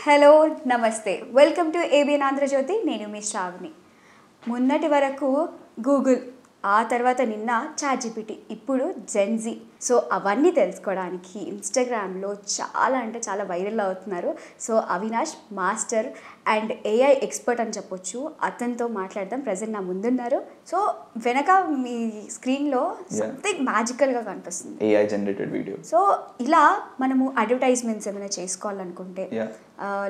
Hello నమస్తే welcome to ABN Andhra Jyothi. నేను మీ శ్రావణి. మొన్నటి వరకు గూగుల్, ఆ తర్వాత నిన్న చాట్‌జిపిటి, ఇప్పుడు జెన్‌జీ. సో అవన్నీ తెలుసుకోవడానికి ఇన్స్టాగ్రామ్లో చాలా వైరల్ అవుతున్నారు. So Avinash master and AI expert అని చెప్పొచ్చు. అతనితో మాట్లాడదాం. ప్రజెంట్ నా ముందున్నారు. సో వెనక మీ స్క్రీన్లో సంథింగ్ మ్యాజికల్గా కనిపిస్తుంది, ఏఐ జనరేటెడ్ వీడియో. సో ఇలా మనము అడ్వర్టైజ్మెంట్స్ ఏమైనా చేసుకోవాలనుకుంటే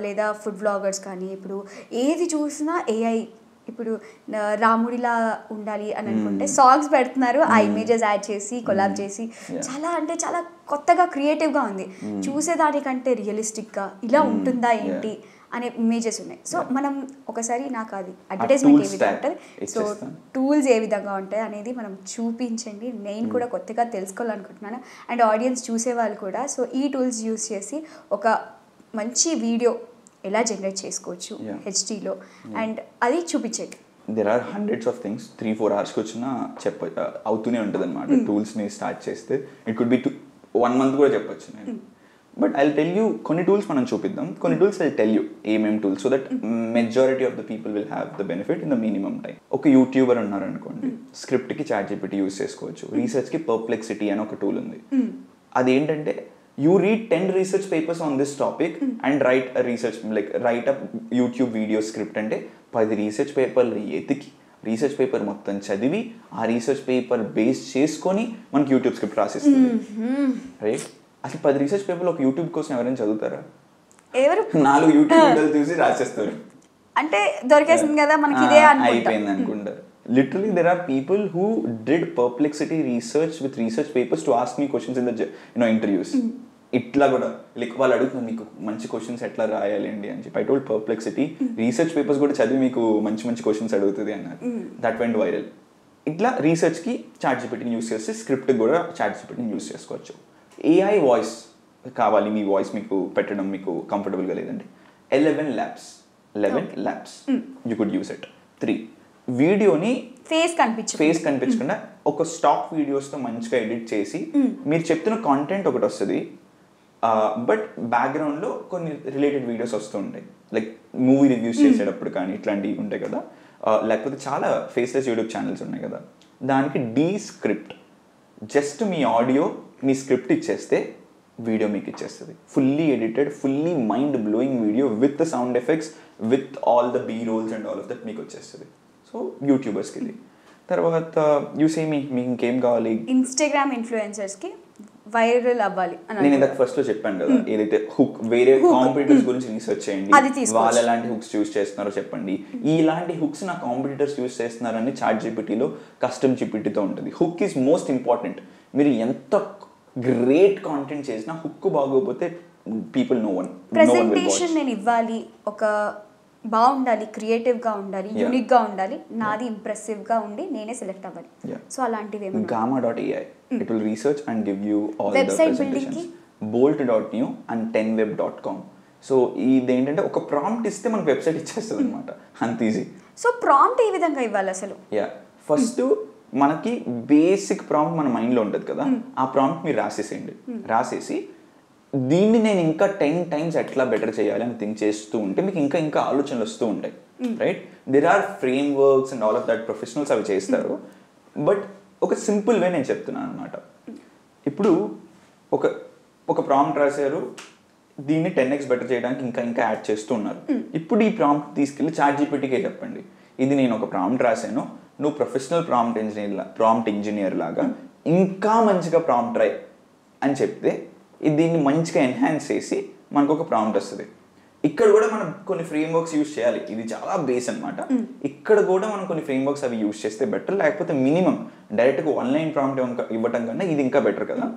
లేదా ఫుడ్ వ్లాగర్స్ కానీ, ఇప్పుడు ఏది చూసినా ఏఐ, ఇప్పుడు రాముడిలా ఉండాలి అని అనుకుంటే సాంగ్స్ పెడుతున్నారు, ఆ ఇమేజెస్ యాడ్ చేసి కొలాబ్ చేసి చాలా కొత్తగా క్రియేటివ్గా ఉంది. చూసేదానికంటే రియలిస్టిక్గా ఇలా ఉంటుందా ఏంటి అనే ఇమేజెస్ ఉన్నాయి. సో మనం ఒకసారి నాకు అది అడ్వర్టైజ్మెంట్ ఏ విధంగా ఉంటుంది, సో టూల్స్ ఏ విధంగా ఉంటాయి అనేది మనం చూపించండి. నేను కూడా కొత్తగా తెలుసుకోవాలనుకుంటున్నాను అండ్ ఆడియన్స్ చూసేవాళ్ళు కూడా. సో ఈ టూల్స్ యూస్ చేసి ఒక మంచి వీడియో ఎలా జనరేట్ చేసుకోవచ్చు హెచ్డీలో అండ్ అది చూపించేది. There are hundreds of things. 3-4 అవర్స్కి వచ్చినా అవుతూనే ఉంటుంది అనమాట. టూల్స్ని స్టార్ట్ చేస్తే ఇట్ కుడ్ బి 1 month కూడా చెప్పొచ్చు నేను. బట్ ఐ టెల్ యూ కొన్ని టూల్స్ మనం చూపిద్దాం, కొన్ని టూల్స్ ఐ టెల్ యూ ఏమేమి tools, so that majority of the people will have the benefit in the minimum time. ఒక యూట్యూబర్ ఉన్నారనుకోండి, స్క్రిప్ట్కి చాట్‌జిపిటి యూస్ చేసుకోవచ్చు. రీసెర్చ్కి పర్ప్లెక్సిటీ అని ఒక టూల్ ఉంది. అదేంటంటే you read 10 research papers on this topic and write a research, like write a YouTube video script అంటే 10 research పేపర్లు ఎతికి రీసెర్చ్ పేపర్ మొత్తం చదివి ఆ రీసెర్చ్ పేపర్ బేస్ చేసుకొని మనకి యూట్యూబ్ స్క్రిప్ట్ రాసిస్తుంది. రైట్? అసలు 10 రీసెర్చ్ పేపర్లు ఒక యూట్యూబ్ కోసం ఎవరైనా చదువుతారా? ఎవరు 4 యూట్యూబ్ వీడియోలు చూసి రాసేస్తారు. అంటే దొరికేసింది కదా మనకి, ఇదే అయిపోయింది అనుకుంటారు. Literally, there are people who did perplexity research with research papers to ask me questions in the interviews. ఇట్లా కూడా లైక్ వాళ్ళు అడుగుతున్నారు మీకు మంచి క్వశ్చన్స్ ఎట్లా రాయాలి అండి అని చెప్పి. I told Perplexity research papers కూడా చదివి మీకు మంచి క్వశ్చన్స్ అడుగుతుంది అన్నారు. That went viral. ఇట్లా రీసెర్చ్కి చాట్‌జిపిటిని యూస్ చేస్తే స్క్రిప్ట్కి కూడా చాట్‌జిపిటిని యూస్ చేసుకోవచ్చు. ఏఐ వాయిస్ కావాలి, మీ వాయిస్ మీకు పెట్టడం మీకు కంఫర్టబుల్గా లేదండి, 11 labs you could use it. 3 వీడియోని ఫేస్ కనిపించకుండా ఒక స్టాక్ వీడియోస్తో మంచిగా ఎడిట్ చేసి మీరు చెప్తున్న కాంటెంట్ ఒకటి వస్తుంది, బట్ బ్యాక్గ్రౌండ్లో కొన్ని రిలేటెడ్ వీడియోస్ వస్తూ ఉంటాయి. లైక్ మూవీ రివ్యూస్ చేసేటప్పుడు కానీ ఇట్లాంటివి ఉంటాయి కదా, లేకపోతే చాలా ఫేస్లెస్ యూట్యూబ్ ఛానల్స్ ఉన్నాయి కదా, దానికి డీస్క్రిప్ట్ జస్ట్ మీ ఆడియో మీ స్క్రిప్ట్ ఇచ్చేస్తే వీడియో మీకు ఇచ్చేస్తుంది. Fully edited, fully mind blowing video with sound effects, with all the B rolls and all of that మీకు వచ్చేస్తుంది. సో యూట్యూబర్స్కి ఇది. తర్వాత యూసే మీకు ఇంకేం కావాలి, ఇన్స్టాగ్రామ్ ఇన్ఫ్లుయెన్సర్స్కి వైరల్ అవ్వాలి. నేను ఇందాక ఫస్ట్లో చెప్పాను కదా, ఏదైతే హుక్ వేరే కాంపిటీటర్స్ గురించి రీసెర్చ్ చేయండి, వాళ్ళు ఎలాంటి హుక్స్ యూస్ చేస్తున్నారో చెప్పండి. ఇలాంటి హుక్స్ నా కాంపిటీటర్స్ యూస్ చేస్తున్నారని చాట్‌జిపిటిలో కస్టమ్ జిపిటితో ఉంటుంది. Hook is most important. మీరు ఎంత గ్రేట్ కాంటెంట్ చేసినా హుక్ బాగోకపోతే పీపుల్ నో వన్ ప్రెజెంటేషన్ నేను ఇవ్వాలి, ఒక బాగుండాలి, క్రియేటివ్గా ఉండాలి, యూనిక్గా ఉండాలి, నాది ఇంప్రెసివ్గా ఉండి నేనే సెలెక్ట్ అవ్వాలి. సో అలాంటివి Gamma.ai it will research and give you all the presentations. Bolt.new and 10web.com. So ఇదేంటంటే ఒక ప్రాంప్ట్ ఇస్తే మనకు వెబ్సైట్ ఇచ్చేస్తుంది అనమాట, అంత ఈజీ. సో ప్రాంప్ట్ ఏ విధంగా ఇవ్వాలి అసలు? ఫస్ట్ మనకి బేసిక్ ప్రాంప్ట్ మన మైండ్లో ఉంటుంది కదా, ఆ ప్రాంప్ట్ మీరు రాసేసేయండి. రాసేసి దీన్ని నేను ఇంకా 10 times ఎట్లా బెటర్ చేయాలి అని థింక్ చేస్తూ ఉంటే మీకు ఇంకా ఆలోచనలు వస్తూ ఉంటాయి. Right? There are frameworks and all of that, professionals అవి చేస్తారు. బట్ ఒక సింపుల్ వే నేను చెప్తున్నాను అనమాట. ఇప్పుడు ఒక ప్రాంప్ట్ రాశారు, దీన్ని 10x బెటర్ చేయడానికి ఇంకా యాడ్ చేస్తూ ఉన్నారు. ఇప్పుడు ఈ ప్రాంప్ట్ తీసుకెళ్ళి చాట్‌జిపిటికే చెప్పండి, ఇది నేను ఒక ప్రాంప్ట్ రాశాను, నువ్వు ప్రొఫెషనల్ ప్రాంప్ట్ ఇంజనీర్ లాగా ఇంకా మంచిగా ప్రాంప్ట్ రాయి అని చెప్తే దీన్ని మంచిగా ఎన్హాన్స్ చేసి మనకు ఒక ప్రాంప్ట్ వస్తుంది. ఇక్కడ కూడా మనం కొన్ని ఫ్రేమ్ వర్క్స్ యూజ్ చేయాలి, ఇది చాలా బేస్ అనమాట. ఇక్కడ కూడా మనం కొన్ని ఫ్రేమ్ వర్క్స్ అవి యూజ్ చేస్తే బెటర్, లేకపోతే మినిమం డైరెక్ట్గా ఆన్లైన్ ప్రాంప్ట్ ఇవ్వటం కన్నా ఇది ఇంకా బెటర్ కదా.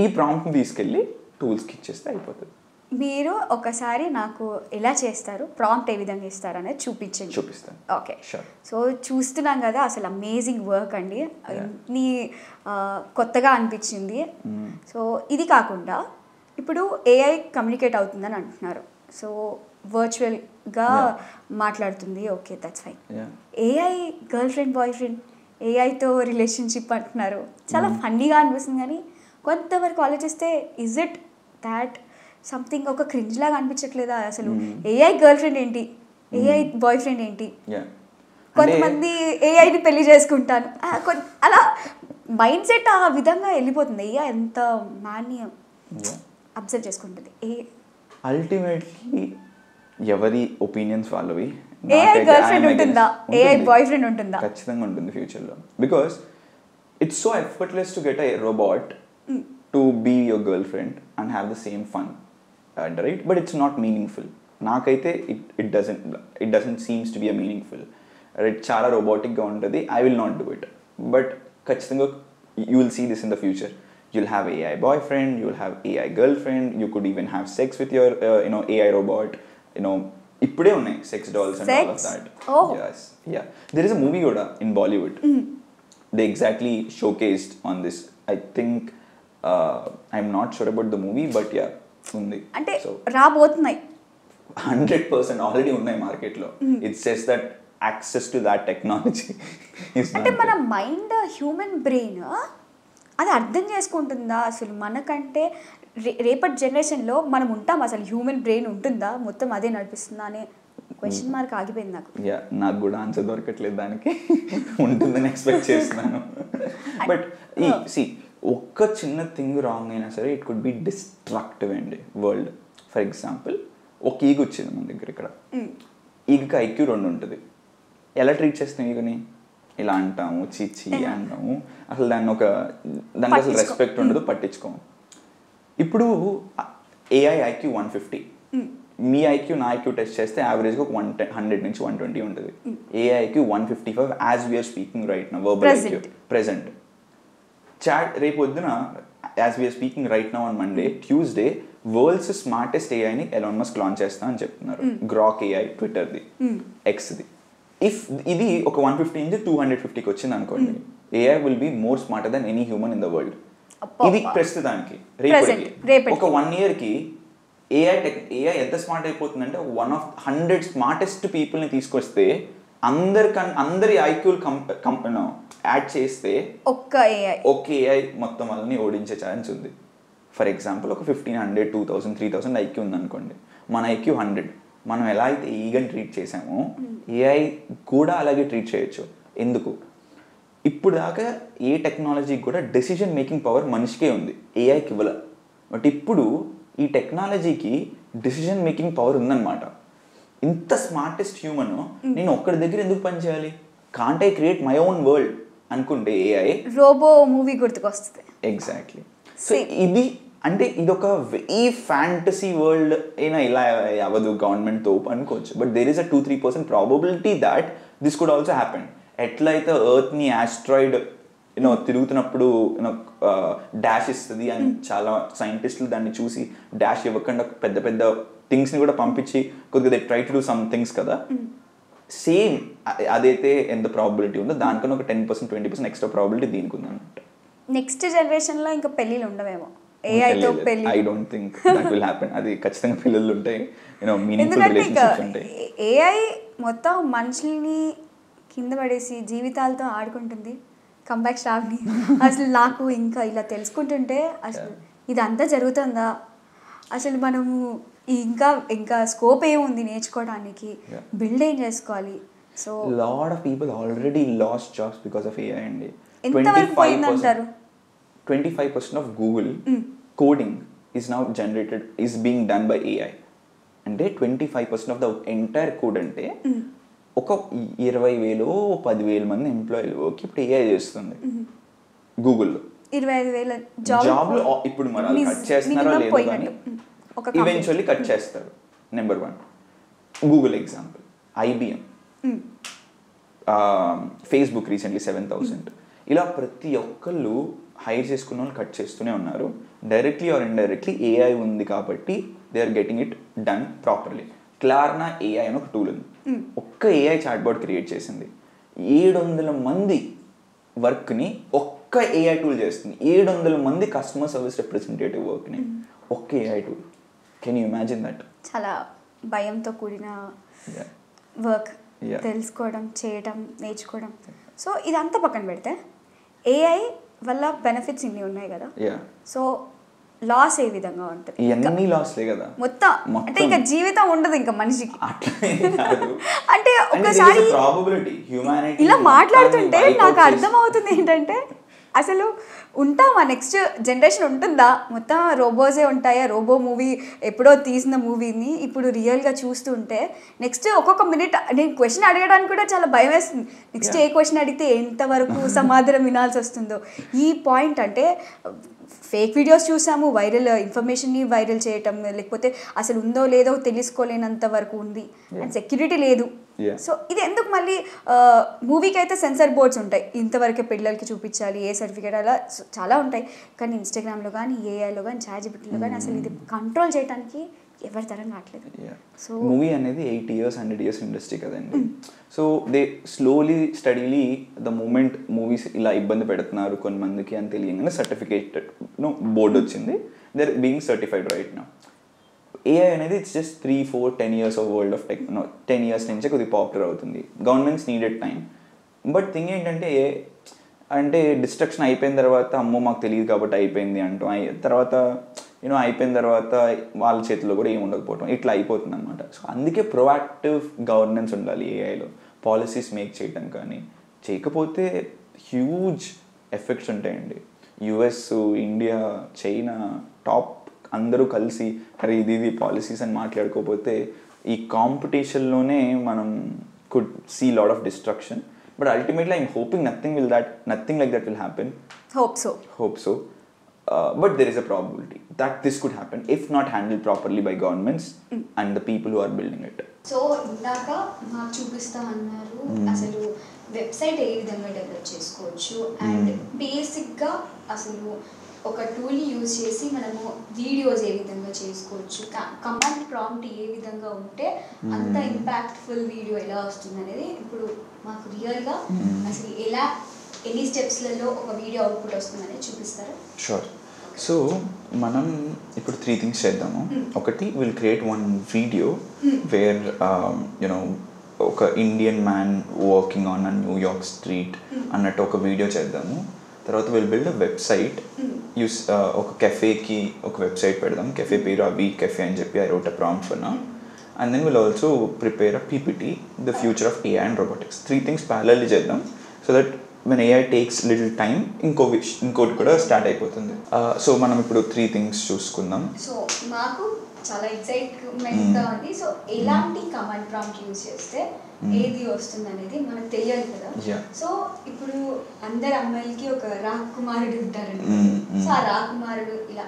ఈ ప్రాంప్ట్ని తీసుకెళ్ళి టూల్స్కి ఇచ్చేస్తే అయిపోతుంది. మీరు ఒకసారి నాకు ఎలా చేస్తారు, ప్రాంప్ట్ ఏ విధంగా ఇస్తారు అనేది చూపిస్తాను. ఓకే, సో చూస్తున్నాం కదా, అసలు అమేజింగ్ వర్క్ అండి, నీ కొత్తగా అనిపించింది. సో ఇది కాకుండా ఇప్పుడు ఏఐ కమ్యూనికేట్ అవుతుందని అంటున్నారు, సో వర్చువల్గా మాట్లాడుతుంది, okay that's fine. AI girl friend boy friend, ఏఐతో రిలేషన్షిప్ అంటున్నారు, చాలా ఫన్నీగా అనిపిస్తుంది. కానీ కొంతవరకు ఆలోచిస్తే ఇజ్ ఇట్ దాట్ సంథింగ్ ఒక క్రింజ్ లాగా అనిపించట్లేదా అసలు? ఏఐ గర్ల్ ఫ్రెండ్ ఏంటి, ఏఐ బాయ్ ఫ్రెండ్ ఏంటి, కొంతమంది ఏఐని పెళ్లి చేసుకుంటాను అలా మైండ్ సెట్ ఆ విధంగా వెళ్ళిపోతుంది. ఏఐ ఎంత మ్యాన్ని అబ్జర్వ్ చేసుకుంటుంది. అల్టిమేట్లీ ఎవరి ఒపీనియన్స్ వాళ్ళవి. ఏఐ గర్ల్ ఫ్రెండ్ ఉంటుందా, ఏఐ బాయ్ ఫ్రెండ్ ఉంటుందా? ఖచ్చితంగా ఉంటుంది ఫ్యూచర్లో. Because it's so effortless to get a robot to be your girl friend and have the same fun, right? But it's not meaningful. నాకైతే it doesn't seems to be a meaningful. Right, చాలా రోబోటిక్గా ఉంటుంది. I will not do it. But ఖచ్చితంగా you will see this in the future. You'll have AI boyfriend, you'll have AI girlfriend, you could even have sex with your AI robot, ippade unnai sex dolls and all of that. Oh. Yes, yeah, there is a movie goda in Bollywood. They exactly showcased on this. I think I'm not sure about the movie, but yeah, undi. Ante raabothunnai 100% already unnai market lo. It's just that access to that technology is not. Ante mana mind, human brain అది అర్థం చేసుకుంటుందా అసలు? మనకంటే రేపటి జనరేషన్లో మనం ఉంటాం, అసలు human brain ఉంటుందా, మొత్తం అదే నడిపిస్తుందా అనే క్వశ్చన్ మార్క్ ఆగిపోయింది నాకు. నాకు కూడా ఆన్సర్ దొరకట్లేదు దానికి. ఉంటుందని ఎక్స్పెక్ట్ చేస్తున్నాను. బట్ సి, ఒక్క చిన్న థింగ్ రాంగ్ అయినా సరే ఇట్ కుడ్ బి డిస్ట్రక్టివ్ అండి వరల్డ్. ఫర్ ఎగ్జాంపుల్, ఒక ఈగ వచ్చింది మన దగ్గర. ఇక్కడ ఈగకి IQ 2 ఉంటుంది. ఎలా ట్రీట్ చేస్తాం ఈగని? ఇలా అంటాము, చిచ్చి అంటాము. అసలు దానికి అసలు రెస్పెక్ట్ ఉండదు, పట్టించుకోము. ఇప్పుడు AI IQ 150, మీ IQ నా IQ టెస్ట్ చేస్తే యావరేజ్గా 100 నుంచి 120 ఉంటుంది. AI IQ 155 as we are speaking right now, verbal IQ present. Chat రేపు పొద్దున as we are speaking right now on Monday, Tuesday world's smartest AIని ఎలాన్ మస్క్ లాంచ్ చేస్తా అని చెప్తున్నారు. గ్రాక్ AI, ట్విట్టర్ది, ఎక్స్ది. ఇఫ్ ఇది ఒక 150 నుంచి 250కి వచ్చింది అనుకోండి, AI will be more smarter than any human in the world. ఇది ప్రస్తుతానికి. రేపటికి ఒక 1 yearకి AI ఎంత స్మార్ట్ అయిపోతుందంటే 1 of 100 స్మార్టెస్ట్ పీపుల్ని తీసుకొస్తే అందరి IQలు యాడ్ చేస్తే ఒక్క AI మొత్తం వాళ్ళని ఓడించే ఛాన్స్ ఉంది. ఫర్ ఎగ్జాంపుల్, ఒక 1500, 2000, 3000 IQ ఉందనుకోండి. మన IQ 100. మనం ఎలా అయితే ఈగని ట్రీట్ చేసామో AI కూడా అలాగే ట్రీట్ చేయొచ్చు. ఎందుకు? ఇప్పుడు దాకా ఏ టెక్నాలజీకి కూడా డెసిషన్ మేకింగ్ పవర్ మనిషికే ఉంది, AIకి ఇవ్వలే. బట్ ఇప్పుడు ఈ టెక్నాలజీకి డెసిషన్ మేకింగ్ పవర్ ఉందన్నమాట. ఇంత స్మార్టెస్ట్ హ్యూమన్ నేను ఒక్కడి దగ్గర ఎందుకు పని చేయాలి? Can't I create my own world అనుకుంటే AI రోబో మూవీ గుర్తుకొస్తుంది. ఎగ్జాక్ట్లీ. సో ఇది అంటే ఇదొక వెరీ ఫ్యాంటసీ వరల్డ్ అయినా ఇలా అవ్వదు గవర్నమెంట్తో అనుకోవచ్చు. But there is a 2-3% probability that this could also happen. ఎట్లయితే ఎర్త్ని ఆస్ట్రాయిడ్ తిరుగుతున్నప్పుడు డాష్ ఇస్తుంది అని చాలా సైంటిస్టులు దాన్ని చూసి డాష్ ఇవ్వకుండా పెద్ద పెద్ద థింగ్స్ని కూడా పంపించి కొద్దిగా they try to do some things కదా. సేమ్ అదైతే ఎంత ప్రాబిలిటీ ఉందో దానికన్నా ఒక 10%, 20% ఎక్స్ట్రా ప్రాబిలిటీ దీనికి ఉందన్నమాట. నెక్స్ట్ జనరేషన్లో ఇంకా పెళ్ళిళ్ళు ఉండవేమో ఏఐతో పెళ్ళి. I don't think that will happen. అది ఖచ్చితంగా పిల్లలు ఉంటాయి, మీనింగ్ఫుల్ రిలేషన్షిప్స్ ఉంటాయి. ఏఐ మొత్తం మనుషుల్ని కింద పడేసి జీవితాలతో ఆడుకుంటుంది. కంబ్యాక్ శ్రావణి, అసలు నాకు ఇంకా ఇలా తెలుసుకుంటుంటే అసలు ఇదంతా జరుగుతుందా, అసలు మనము ఇంకా ఇంకా స్కోప్ ఏముంది నేర్చుకోవడానికి, బిల్డ్ ఏం చేసుకోవాలి. So lot of people already last jobs because of AI అండి. ఎంతవరకు పోయిందంటారు? 25% of Google coding is now generated, is being done by AI. అంటే 25% of the entire code అంటే ఒక 20,000 10,000 మంది ఎంప్లాయీలు వర్క్ ఇప్పుడు AI చేస్తుంది గూగుల్లో. 25,000 జాబ్లు ఇప్పుడు మరి కట్ చేస్తున్నారో లేదో కానీ ఈవెన్చువల్లీ కట్ చేస్తారు. Number 1 Google example. IBM, Facebook recently 7,000. ఇలా ప్రతి ఒక్కళ్ళు హైర్ చేసుకున్న వాళ్ళు కట్ చేస్తూనే ఉన్నారు. డైరెక్ట్లీ ఆర్ ఇండైరెక్ట్లీ AI ఉంది కాబట్టి they are getting it done properly. Klarna AI అని ఒక టూల్ ఉంది. ఒక్క AI చాట్బాట్ క్రియేట్ చేసింది. 700 మంది వర్క్ని ఒక్క AI టూల్ చేస్తుంది. 700 మంది కస్టమర్ సర్వీస్ రిప్రజెంటేటివ్ వర్క్ని ఒక్క AI tool. Can you imagine that? చాలా భయంతో కూడిన వర్క్, తెలుసుకోవడం, చేయడం, నేర్చుకోవడం. సో ఇదంతా పక్కన పెడితే AI వల్ల బెనిఫిట్స్ ఇన్ని ఉన్నాయి కదా. సో లాస్ ఏ విధంగా ఉంటుంది? ఇవన్నీ లాస్లే కదా మొత్తం. అంటే ఇంకా జీవితం ఉండదు ఇంకా మనిషికి. అంటే ఒకసారి ప్రాబబిలిటీ హ్యూమానిటీ ఇలా మాట్లాడుతుంటే నాకు అర్థం అవుతుంది ఏంటంటే అసలు ఉంటామా, నెక్స్ట్ జనరేషన్ ఉంటుందా, మొత్తం రోబోసే ఉంటాయా? రోబో మూవీ ఎప్పుడో తీసిన మూవీని ఇప్పుడు రియల్గా చూస్తుంటే నెక్స్ట్ ఒక్కొక్క మినిట్ నేను క్వశ్చన్ అడగడానికి కూడా చాలా భయం వేస్తుంది. నెక్స్ట్ ఏ క్వశ్చన్ అడిగితే ఎంతవరకు సమాధానం వినాల్సి వస్తుందో. ఈ పాయింట్ అంటే ఫేక్ వీడియోస్ చూసాము, వైరల్ ఇన్ఫర్మేషన్ని వైరల్ చేయటం, లేకపోతే అసలు ఉందో లేదో తెలుసుకోలేనంత వరకు ఉంది, అండ్ సెక్యూరిటీ లేదు. సో ఇది ఎందుకు మళ్ళీ మూవీకి అయితే సెన్సర్ బోర్డ్స్ ఉంటాయి, ఇంతవరకే పిల్లలకి చూపించాలి, ఏ సర్టిఫికేట్, అలా చాలా ఉంటాయి. కానీ ఇన్స్టాగ్రామ్లో కానీ, ఏఐలో కానీ, చాట్‌జిపిటీలో కానీ అసలు ఇది కంట్రోల్ చేయడానికి ఎవరి తరం కావట్లేదు. సో మూవీ అనేది 80 years 100 years ఇండస్ట్రీ కదండి. So they slowly steadily the movement movies ఇలా ఇబ్బంది పెడుతున్నారు కొంతమందికి అని తెలియగానే సర్టిఫికేటెడ్ బోర్డు వచ్చింది. They are being certified right now. AI అనేది it's just 3-4-10 years of world of 10 years నుంచే కొద్దిగా పాపులర్ అవుతుంది. Governments needed time. But thing ఏంటంటే అంటే డిస్ట్రక్షన్ అయిపోయిన తర్వాత అమ్మో మాకు తెలియదు కాబట్టి అయిపోయింది అంటాం, తర్వాత అయిపోయిన తర్వాత వాళ్ళ చేతిలో కూడా ఏమి ఉండకపోవటం, ఇట్లా అయిపోతుంది అనమాట. సో అందుకే ప్రొయాక్టివ్ గవర్నెన్స్ ఉండాలి ఏఐలో, పాలసీస్ మేక్ చేయటం. కానీ చేయకపోతే హ్యూజ్ ఎఫెక్ట్స్ ఉంటాయండి. యుఎస్, ఇండియా, చైనా టాప్ అందరూ కలిసి అరే ఇది పాలసీస్ అని మాట్లాడుకోకపోతే ఈ కాంపిటీషన్లోనే మనం could see lot of destruction. But ultimately, I'm hoping nothing like that will happen. Hope so. But there is a probability that this could happen if not handled properly by governments and the people who are building it. So, ఇందాక మాకు చూపిస్తా అన్నారు అసలు website ఏ విధంగా develop చేసుకోవచ్చు, and బేసిక్గా అసలు ఒక టూల్ని యూజ్ చేసి మనము వీడియోస్ ఏ విధంగా చేసుకోవచ్చు, కమాండ్ ప్రాంప్ట్ ఏ విధంగా ఉంటే అంత ఇంపాక్ట్ఫుల్ వీడియో ఎలా వస్తుంది అనేది ఇప్పుడు మాకు రియల్గా అసలు ఎలా ఎన్ని స్టెప్స్లలో ఒక వీడియో అవుట్పుట్ వస్తుందని చూపిస్తారు. షూర్. సో మనం ఇప్పుడు 3 things చేద్దాము. ఒకటి విల్ క్రియేట్ 1 వీడియో వేర్ ఒక Indian man working on a New York street అన్నట్టు ఒక వీడియో చేద్దాము. తర్వాత విల్ బిల్డ్ అ వెబ్సైట్. ఒక కెఫేకి ఒక వెబ్సైట్ పెడదాం. కెఫే పేరు అవి కెఫే అని చెప్పి I wrote a prompt for now. And then we'll also prepare a PPT, the future of AI and robotics. 3 things parallelly చేద్దాం so that when AI takes little time ఇంకోటి కూడా start అయిపోతుంది. So మనం ఇప్పుడు 3 things చూసుకుందాం. So మాకు చాలా ఎక్సైట్మెంట్గా ఉంది. సో ఎలాంటి కమాండ్ ప్రాంప్ట్ యూజ్ చేస్తే ఏది వస్తుంది అనేది మనకు తెలియాలి కదా. సో ఇప్పుడు అందరు అమ్మాయిలకి ఒక రాకుమారుడు ఉంటారండి. సో ఆ రాకుమారుడు ఇలా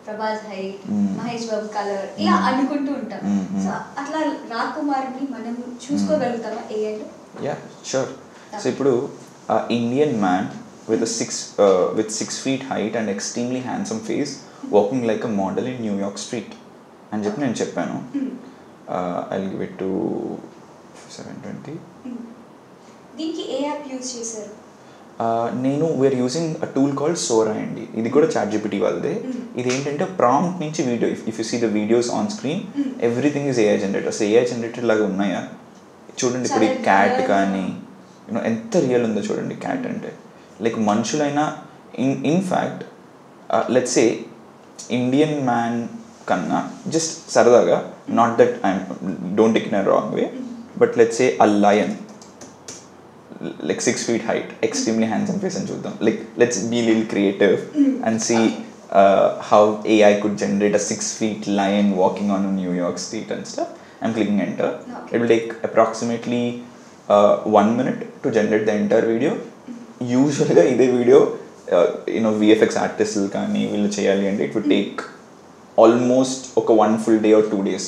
ప్రభాస్ హైట్, మహేష్ బాబు కలర్ ఇలా అనుకుంటూ ఉంటాం. సో అట్లా రాకుమారుని మనం చూసుకోగలుగుతామా ఏఐలో? షూర్. సో ఇప్పుడు Indian man with 6 feet height and extremely handsome face walking like a model in New York street అని చెప్పి నేను చెప్పాను. I'll give it to 720. దీనికి ఏ యాప్ యూజ్ చేశారు? నేను we're using a tool called Sora అండి. ఇది కూడా చాట్‌జిపిటీ వాళ్ళదే. ఇది ఏంటంటే ప్రాంప్ట్ నుంచి video, if you see the videos on screen everything is AI generator. అసలు ఏఐ జనరేటర్ లాగా ఉన్నాయా చూడండి. ఇప్పుడు ఈ క్యాట్ కానీ ఎంత రియల్ ఉందో చూడండి. క్యాట్ అంటే లైక్ మనుషులైనా in fact let's say Indian man కన్నా జస్ట్ సరదాగా, not that I'm don't take in a wrong way, but let's say a lion like 6 feet height, extremely handsome face and చూద్దాం. Like let's be a little creative and see how AI could generate a 6 feet lion walking on a New York street and stuff. I'm clicking enter. It will take approximately 1 minute to generate the entire video. Usually ఇదే video VFX artists కానీ వీళ్ళు చేయాలి అంటే it would take almost ఒక 1 full day or 2 days.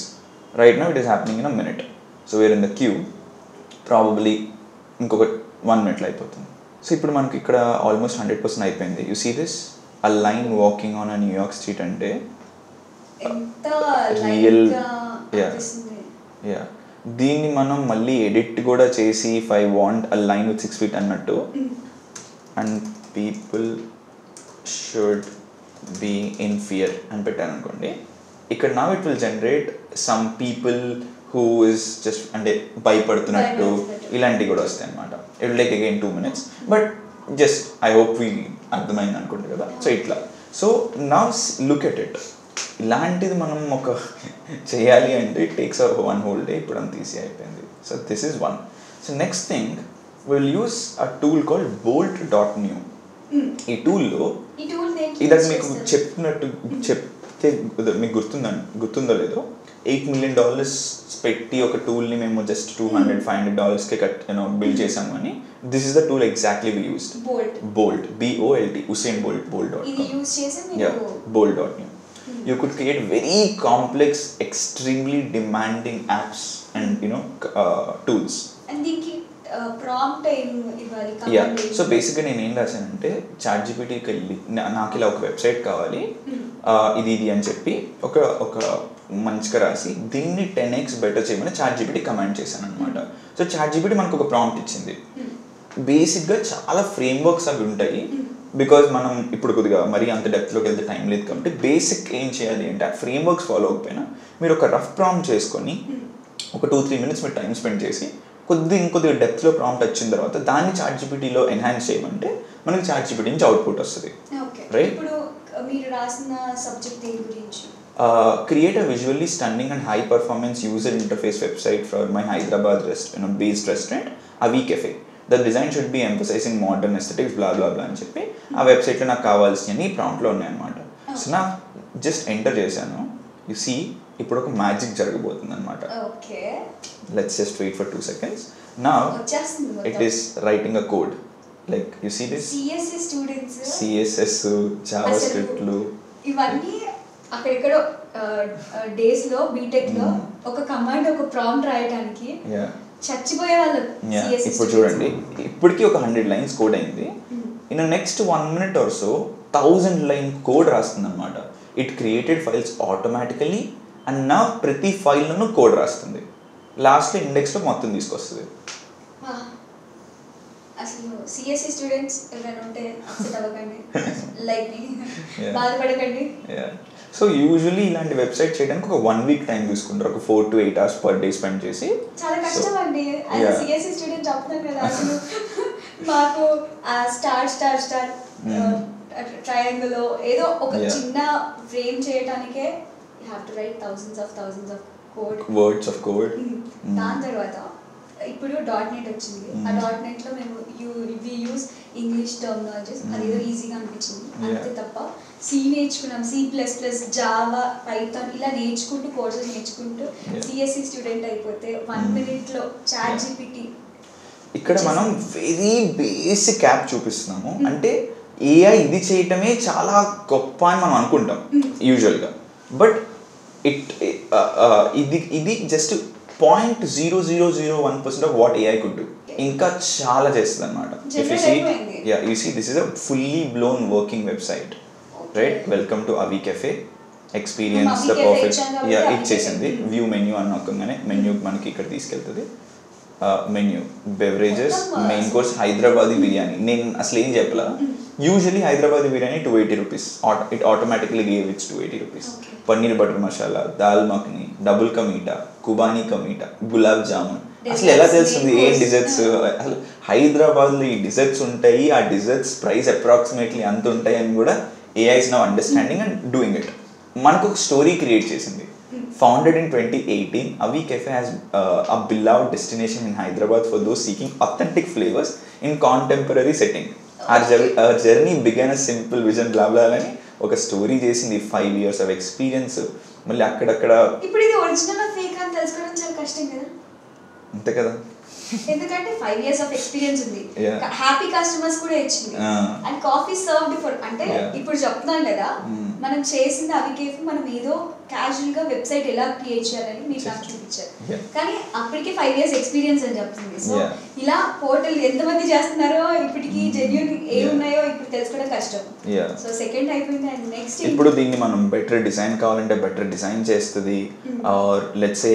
Right now it is happening in a minute. So we're in the queue. Probably ఇంకొక 1 minute అయిపోతుంది. So ఇప్పుడు మనకి ఇక్కడ ఆల్మోస్ట్ 100% అయిపోయింది. You see this a line walking on a New York street అంటే real. దీన్ని మనం మళ్ళీ ఎడిట్ కూడా చేసి if I want a line with 6 feet అన్నట్టు and people should be in fear అని పెట్టాను అనుకోండి. ఇక్కడ now it will generate some people who is just అంటే భయపడుతున్నట్టు ఇలాంటివి కూడా వస్తాయి అన్నమాట. It will take again 2 minutes, but just I hope we అర్థమైంది అనుకుంటా కదా. సో ఇట్లా so now look at it. ఇలాంటిది మనం ఒక చేయాలి అంటే it takes one whole day. ఇప్పుడు అంత ఈజీ అయిపోయింది. So this is one. So next thing will use a tool called bolt.new. ఈ టూల్లో ఇది మీకు చెప్తే మీకు గుర్తుందో లేదో, $8 million పెట్టి ఒక టూల్ని మేము జస్ట్ $200-500కి బిల్డ్ చేసాము అని. This is the tool exactly we used. Bolt, BOLT, Usain Bolt, bolt.new. You could create very complex, extremely demanding apps and tools. And దీనికి ప్రాంప్ట్ ఇవ్వాలి. సో బేసిక్గా నేను ఏం రాశానంటే ChatGPTకి వెళ్ళి నాకు ఇలా ఒక వెబ్సైట్ కావాలి, ఇది అని చెప్పి ఒక మంచిగా రాసి దీన్ని 10x బెటర్ చేయమని ChatGPT కమాండ్ చేశాను అనమాట. సో ChatGPT మనకు ఒక ప్రాంప్ట్ ఇచ్చింది. బేసిక్గా చాలా ఫ్రేమ్వర్క్స్ అవి ఉంటాయి. బికాజ్ మనం ఇప్పుడు కొద్దిగా మరీ అంత డెప్త్లోకి వెళ్తే టైం లేదు కాబట్టి బేసిక్ ఏం చేయాలి అంటే ఆ ఫ్రేమ్వర్క్స్ ఫాలో అవ్వకపోయినా మీరు ఒక రఫ్ ప్రాంప్ట్ చేసుకొని ఒక 2-3 minutes మీరు టైం స్పెండ్ చేసి ఇంకొద్దిగా డెప్త్లో ప్రాంప్ట్ వచ్చిన తర్వాత దాన్ని ChatGPTలో ఎన్హాన్స్ చేయమంటే మనకి ChatGPT నుంచి అవుట్పుట్ వస్తుంది. రైట్? ఇప్పుడు మీరు రాసిన సబ్జెక్ట్ దేని గురించి? Create a visually stunning and high performance user interface website for my Hyderabad based restaurant, Avi Cafe. The design should be emphasizing modern aesthetics, blah blah blah అని చెప్పి ఆ వెబ్సైట్లో నాకు కావాల్సినవి ప్రాంప్ట్లో ఉన్నాయి అనమాట. సో నా జస్ట్ ఎంటర్ చేశాను. యు సీ ఇప్పుడు ఒక మ్యాజిక్ జరగబోతుంది అనమాట. Let's just wait for 2 seconds. Now it is writing a code. Like you see this? CSS students. CSS, JavaScript ఇవన్నీ అక్కడెక్కడో డేస్ లో బీటెక్ లో ఒక కమాండ్ ఒక ప్రాంప్ట్ రాయడానికి చచ్చిపోయే వాళ్ళు. ఇప్పుడు చూడండి, ఇప్పటికీ ఒక 100 lines కోడ్ అయింది. In next 1 minute or so 1000 line code రాస్తుంది అనమాట. It created files automatically and నా ప్రతి ఫైల్ను కోడ్ రాస్తుంది. లాస్ట్లో ఇండెక్స్లో మొత్తం తీసుకొస్తుంది. అసలు సిఎస్సి స్టూడెంట్స్ ఎవరైనా ఉంటే అప్సెట్ అవ్వకండి, లైక్ బాధపడకండి. సో యూజువల్లీ ఇలాంటి వెబ్సైట్ చేయడానికి ఒక 1 week టైం తీసుకుంటారు. ఒక 4 to 8 hours per day spend చేసి. చాలా కష్టం అండి. సిఎస్సి స్టూడెంట్ చెప్తాను కదా, అసలు మాకు స్టార్ ట్రయాంగిల్ ఏదో ఒక చిన్న ఫ్రేమ్ చేయడానికే you have to right thousands of words of code. దాని తర్వాత ఇప్పుడు .NET వచ్చింది. ఆ .NET లో మేము వి యూస్ ఇంగ్లీష్ టర్మినాలజీస్, అదేదో ఈజీగా అనిపించింది అంతే తప్ప. సి నేర్చుకున్నాం, C++, జావా, పైథాన్ ఇలా నేర్చుకుంటూ కోర్సెస్ నేర్చుకుంటూ సిఎస్సి స్టూడెంట్ అయిపోతే 1 minute లో ChatGPT. ఇక్కడ మనం వెరీ బేసిక్ యాప్ చూపిస్తున్నాము. అంటే AI ఇది చేయటమే చాలా గొప్ప అని మనం అనుకుంటాం యూజువల్గా. బట్ ఇది just 0.0001% of what AI could do. ఇంకా చాలా చేస్తుంది అనమాట. You see this is a fully blown working website. Right? Welcome to Avi Cafe. Experience the perfect. ఇచ్చేసింది. వ్యూ మెన్యూ అని నొక్కగానే మెన్యూ మనకి ఇక్కడ తీసుకెళ్తుంది. Menu, beverages, main course, Hyderabadi biryani. నేను అసలు ఏం చెప్పలా. Usually Hyderabadi biryani $280. It automatically gave it's $280. Paneer butter masala, dal makhani, double ka meetha, khubani ka meetha, gulab jamun. అసలు ఎలా తెలుస్తుంది ఏ డిజర్ట్స్? అసలు హైదరాబాద్లో ఈ డిజర్ట్స్ ఉంటాయి, ఆ డిజర్ట్స్ ప్రైస్ అప్రాక్సిమేట్లీ అంత ఉంటాయి అని కూడా AI is now understanding and doing it. మనకు ఒక స్టోరీ క్రియేట్ చేసింది. Founded in 2018, Avi Cafe has a beloved destination in Hyderabad for those seeking authentic flavors in contemporary setting. Our journey began a simple vision, blah blah అని ఒక story చేసింది. 5 years of experience. మళ్ళీ అక్కడక్కడ ఇప్పుడు ఇది original fake అని తెలుసుకోవడం చాలా కష్టం కదా. అంతే కదా, ఎందుకంటే 5 years of experience ఉంది, హ్యాపీ కస్టమర్స్ కూడా ఇచ్చింది, అండ్ కాఫీ సర్వ్డ్ ఫర్. అంటే ఇప్పుడు చెప్తున్నాను కదా, మనం చేసింది అవి కేఫ్, మనం ఏదో క్యాజువల్ గా వెబ్సైట్ ఎలా క్రియేట్ చేయాలని మీకు నాకు చూపించారు. కానీ అప్పటికే 5 years ఎక్స్పీరియన్స్ అని చెప్తుంది. సో ఇలా పోర్టల్ ఎంతమంది చేస్తున్నారో ఇప్పటికి జెన్యూన్ ఏమున్నాయో ఇప్పుడు తెలుసుకోవడం కష్టం. సో సెకండ్ అయిపోయింది. అండ్ నెక్స్ట్ ఇప్పుడు దీన్ని మనం బెటర్ డిజైన్ కావాలంటే బెటర్ డిజైన్ చేస్తుంది. ఆర్ లెట్స్ సే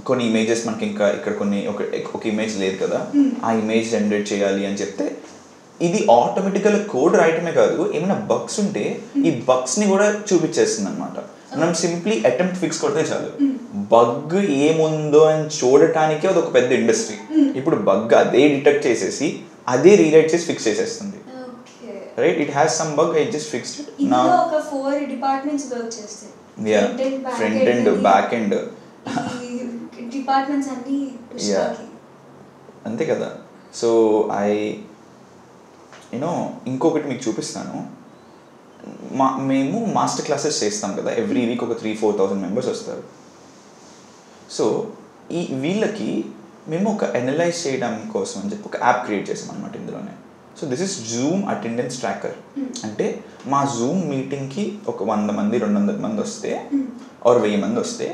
కొన్ని ఇమేజెస్ మనకి ఇంకా ఇక్కడ కొన్ని ఒక ఇమేజ్ లేదు కదా, ఆ ఇమేజ్ జనరేట్ చేయాలి అని చెప్తే ఇది ఆటోమేటికల్ కోడ్ రాయటమే కాదు, ఏమైనా బగ్స్ ఉంటే ఈ బగ్స్ ని కూడా చూపించేస్తుంది అనమాట. మనం సింప్లీ అటెంప్ట్ ఫిక్స్ కొడితే చాలు. బగ్ ఏముందో అని చూడటానికి అది ఒక పెద్ద ఇండస్ట్రీ. ఇప్పుడు బగ్ అదే డిటెక్ట్ చేసేసి అదే రీరైట్ చేసి ఫిక్స్ చేసేస్తుంది. right? It has some bug, I just fixed it. Now ఒక 4 డిపార్ట్మెంట్స్ వర్క్ చేస్తాయి. Yeah, front end, back end. Departments అన్ని పుష్పాకి అంతే కదా. సో ఇంకొకటి మీకు చూపిస్తాను. మేము మాస్టర్ క్లాసెస్ చేస్తాం కదా, ఎవ్రీ వీక్ ఒక 3,000-4,000 మెంబర్స్ వస్తారు. సో వీళ్ళకి మేము ఒక అనలైజ్ చేయడం కోసం అని చెప్పి ఒక యాప్ క్రియేట్ చేసాం అనమాట ఇందులోనే. So this is Zoom attendance tracker. అంటే మా జూమ్ మీటింగ్కి ఒక 100 మంది 200 మంది వస్తే ఆర్ 1000 మంది వస్తే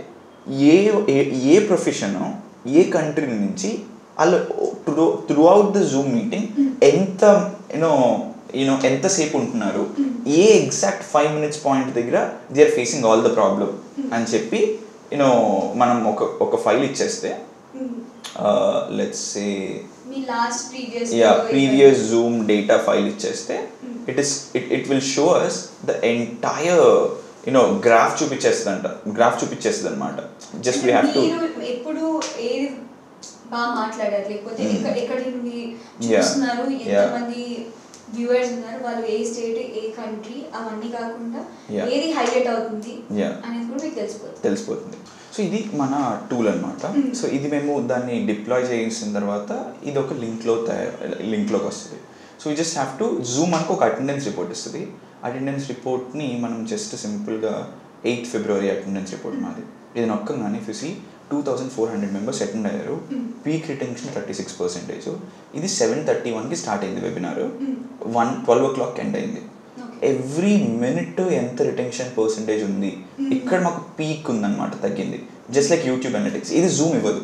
ఏ ప్రొఫెషన్ ఏ కంట్రీ నుంచి వాళ్ళు throughout the Zoom meeting ఎంత ఎంతసేపు ఉంటున్నారు, ఏ ఎగ్జాక్ట్ 5 minutes పాయింట్ దగ్గర they are facing all the problem అని చెప్పి మనం ఒక ఫైల్ ఇచ్చేస్తే లెట్స్ సే మీ last previous Zoom data file ఇచ్చేస్తే it will show us the entire graph చూపించేస్తుంది అనమాట. జస్ట్ వీ హ్యావ్ టు ఎప్పుడు ఏది బాగా మాట్లాడారు, లేకపోతే ఎక్కడి నుండి చూస్తున్నారు, ఎంతమంది వ్యూవర్స్ ఉన్నారు, వాళ్ళు ఏ స్టేట్ ఏ కంట్రీ అవన్నీ కాకుండా ఏది హైలైట్ అవుతుంది అనేది కూడా మీకు తెలిసిపోతుంది. సో ఇది మన టూల్ అనమాట. సో ఇది మేము దాన్ని డిప్లాయ్ చేసిన తర్వాత ఇది ఒక లింక్లోకి వస్తుంది. So you just have to Zoom అనుకో ఒక అటెండెన్స్ రిపోర్ట్ ఇస్తుంది. అటెండెన్స్ రిపోర్ట్ని మనం జస్ట్ సింపుల్గా 8th February అటెండెన్స్ రిపోర్ట్ మాది. ఇది నొక్కంగానే చూసి 2,400 మెంబర్స్ అటెండ్ అయ్యారు. Peak retention 36%. ఇది 7:31కి స్టార్ట్ అయింది వెబినార్, 12 o'clock ఎండ్ అయింది. ఎవ్రీ మినిట్ ఎంత రిటెన్షన్ పర్సెంటేజ్ ఉంది, ఇక్కడ మాకు పీక్ ఉందన్నమాట, తగ్గింది. Just like YouTube analytics. ఇది జూమ్ ఇవ్వదు,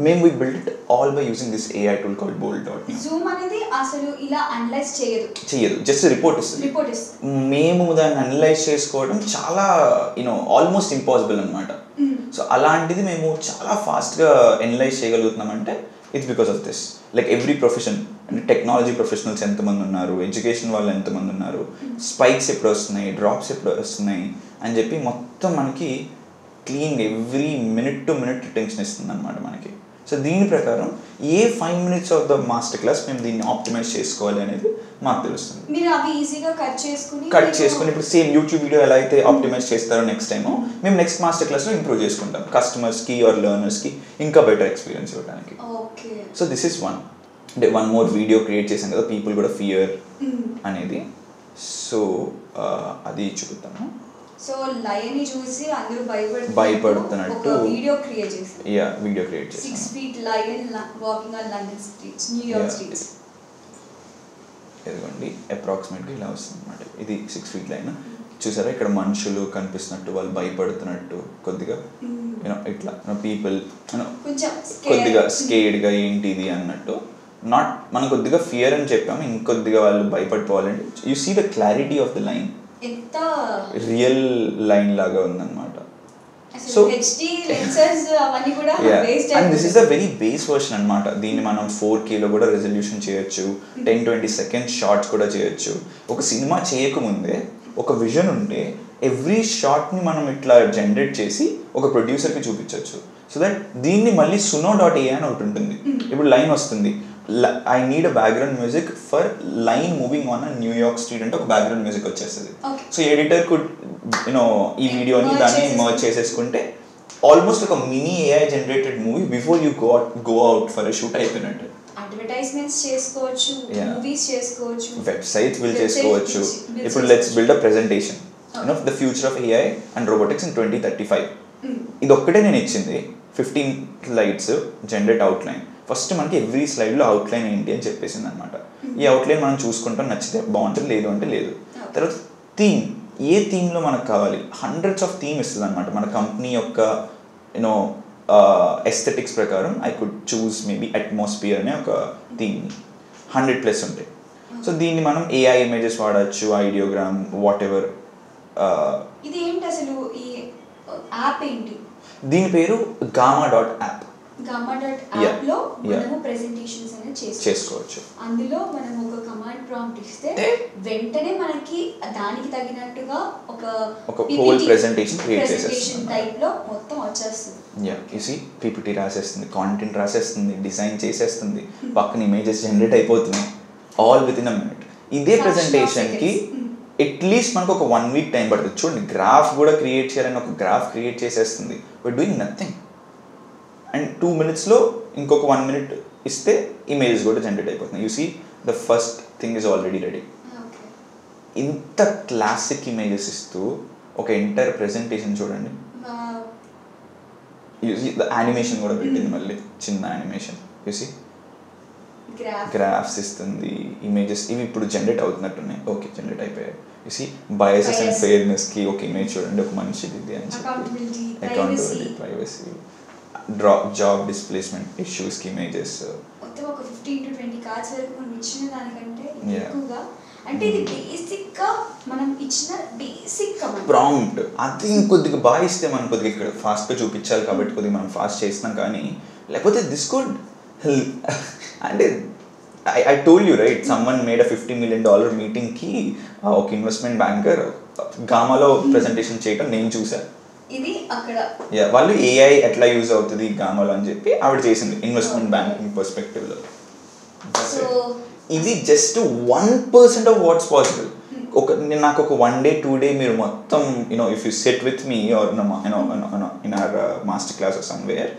మేము we build it all by using this AI tool called bolt.me. Zoom అనేది అసలు ఇలా అనలైజ్ చేయదు, జస్ట్ రిపోర్ట్ ఇస్తుంది. మేము దాన్ని అనలైజ్ చేసుకోవడం చాలా ఆల్మోస్ట్ ఇంపాసిబుల్ అనమాట. సో అలాంటిది మేము చాలా ఫాస్ట్గా అనలైజ్ చేయగలుగుతున్నామంటే it's because of this. Like every profession, అంటే టెక్నాలజీ ప్రొఫెషనల్స్ ఎంతమంది ఉన్నారు, ఎడ్యుకేషన్ వాళ్ళు ఎంతమంది ఉన్నారు, స్పైక్స్ ఎప్పుడు వస్తున్నాయి, డ్రాప్స్ ఎప్పుడు వస్తున్నాయి అని చెప్పి మొత్తం మనకి clean every minute to minute retention ఇస్తుంది అనమాట మనకి. సో దీని ప్రకారం ఏ 5 minutes of the master class మేము దీన్ని ఆప్టిమైజ్ చేసుకోవాలి అనేది మాకు తెలుస్తుంది. మీరు అవి ఈజీగా కట్ చేసుకుని ఇప్పుడు సేమ్ యూట్యూబ్ వీడియో ఎలా అయితే ఆప్టిమైజ్ చేస్తారో నెక్స్ట్ టైం మేము నెక్స్ట్ మాస్టర్ క్లాస్లో ఇంప్రూవ్ చేసుకుంటాం కస్టమర్స్కి ఆర్ లెర్నర్స్కి ఇంకా బెటర్ ఎక్స్పీరియన్స్ ఇవ్వడానికి. So this is one more video create చేసాం కదా, పీపుల్ కూడా ఫియర్ అనేది. సో అది చూపుతాము. సో లయన్ ని చూసి అందరూ భయపడుతున్నట్టు వీడియో క్రియేట్ చేశారు. వీడియో క్రియేట్ చేశారు. 6 feet lion walking on London streets, New York streets. ఇదిగోండి అప్రాక్సిమేట్గా ఇలా వస్తుంది అన్నమాట. ఇది 6 feet లైన్ చూసారా, ఇక్కడ మనుషులు కనిపిస్తున్నట్టు, వాళ్ళు భయపడుతున్నట్టు కొద్దిగా ఇట్లా పీపుల్ కొద్దిగా స్కేడ్గా ఏంటిది అన్నట్టు. మనం కొద్దిగా ఫియర్ అని చెప్పాము, ఇంకొద్దిగా వాళ్ళు భయపడిపోవాలంటే you see the clarity of the line, real line లాగా ఉందన్నమాట. So and this is the very base version అనమాట. దీన్ని మనం 4Kలో కూడా రెజల్యూషన్ చేయొచ్చు, 10-20 seconds షార్ట్స్ కూడా చేయొచ్చు. ఒక సినిమా చేయకముందే ఒక విజన్ ఉంటే ఎవ్రీ షార్ట్ని మనం ఇట్లా జనరేట్ చేసి ఒక ప్రొడ్యూసర్కి చూపించవచ్చు. సో దట్ దీన్ని మళ్ళీ suno.ai అని ఒకటి ఉంటుంది. ఇప్పుడు లైన్ వస్తుంది, I need a background music for line moving on a New York street అంటే ఒక బ్యాక్గ్రౌండ్ మ్యూజిక్ వచ్చేస్తుంది. సో ఎడిటర్ కుడ్ ఈ వీడియోని దాన్ని మర్జ్ చేసేసుకుంటే ఆల్మోస్ట్ ఒక mini AI generated movie before you go out for a shoot అయిపోయినట్టు. Advertisements చేసుకోవచ్చు, మూవీస్ చేసుకోవచ్చు, వెబ్సైట్స్ బిల్డ్ చేసుకోవచ్చు. ఇప్పుడు let's build a presentation the future of AI and robotics in 2035. ఇది ఒక్కటే నేను ఇచ్చింది, 15 slides జనరేట్ అవుట్లైన్. ఫస్ట్ మనకి ఎవ్రీ స్లైడ్లో అవుట్లైన్ ఏంటి అని చెప్పేసింది అనమాట. ఈ అవుట్లైన్ మనం చూసుకుంటాం, నచ్చితే బాగుంటుంది, లేదు అంటే లేదు. తర్వాత థీమ్, ఏ థీమ్లో మనకు కావాలి, hundreds of థీమ్ ఇస్తుంది అనమాట. మన కంపెనీ యొక్క ఎస్థెటిక్స్ ప్రకారం I could choose maybe atmosphere అనే ఒక థీమ్ని 100+ ఉంటాయి. సో దీన్ని మనం AI ఇమేజెస్ వాడచ్చు, ఐడియోగ్రామ్, వాట్ ఎవర్. ఇది ఏంటి అసలు, ఈ యాప్ ఏంటి? దీని పేరు gamma.app. gamma.app లో మనము ప్రెజెంటేషన్స్ అనేది చేసుకోవచ్చు. అందులో మనం ఒక కమాండ్ ప్రాంప్ట్ ఇస్తే వెంటనే మనకి దానికి తగినట్టుగా ఒక హోల్ ప్రెజెంటేషన్ క్రియేట్ చేసేస్తుంది, టైప్ లో మొత్తం వచ్చేస్తుంది. యు సీ PPT రాసేస్తుంది, కాంటెంట్ రాసేస్తుంది, డిజైన్ చేసేస్తుంది, పక్కన ఇమేజెస్ జనరేట్ అయిపోతున్నాయి, all within a minute. ఇదే ప్రెజెంటేషన్కి అట్లీస్ట్ మనకు ఒక 1 week టైం పడుతుంది. చూడండి, గ్రాఫ్ కూడా క్రియేట్ చేయాలని ఒక గ్రాఫ్ క్రియేట్ చేసేస్తుంది. We're doing nothing. అండ్ 2 minutesలో ఇంకొక 1 minute ఇస్తే ఇమేజెస్ కూడా జనరేట్ అయిపోతున్నాయి. You see the first thing is already ready. ఇంత క్లాసిక్ ఇమేజెస్ ఇస్తూ ఒక ఎంటైర్ ప్రెజెంటేషన్ చూడండి. యానిమేషన్ కూడా పెట్టింది, మళ్ళీ చిన్న యానిమేషన్. యూ సీ గ్రాఫ్స్ ఇస్తుంది, ఇమేజెస్ ఇవి ఇప్పుడు జనరేట్ అవుతున్నట్టున్నాయి. ఓకే, జనరేట్ అయిపోయాయి. యూ సీ బయాసెస్ అండ్ ఫెయిర్నెస్కి ఒక ఇమేజ్ చూడండి, ఒక మనిషిది ఇది అని చెప్పి, అకౌంటబిలిటీ, ప్రైవసీ, జాబ్ డిస్ప్లేస్మెంట్ ఇష్యూస్కి ఇమేజెస్. ఒక 15 to 20 కార్డ్స్ వరకు మనం ఇచ్చిన దానికంటే ఎక్కువగా, అంటే ఇది బేసిక్గా మనం ఇచ్చిన బేసిక్ ప్రాంప్ట్. అది ఇంకొద్దిగా బాగా ఇస్తే మనం కొద్దిగా ఇక్కడ ఫాస్ట్గా చూపించాలి కాబట్టి కొద్దిగా మనం ఫాస్ట్ చేస్తున్నాం. కానీ లేకపోతే దిస్ కుడ్ అంటే I told you right, someone made a $50 million మీటింగ్కి ఒక ఇన్వెస్ట్మెంట్ బ్యాంకర్ గామాలో ప్రెజెంటేషన్ చేయడం నేను చూసాను. ఇది అక్కడ వాళ్ళు ఏఐ ఎట్లా యూజ్ అవుతుంది గామాలో అని చెప్పి ఆవిడ చేసింది ఇన్వెస్ట్మెంట్ బ్యాంకింగ్ పర్స్పెక్టివ్లో. ఇది జస్ట్ 1% ఆఫ్ వాట్స్ పాసిబుల్. నాకు ఒక 1 day 2 day మీరు మొత్తం ఇఫ్ యూ సెట్ విత్ మీ or in our master class or somewhere,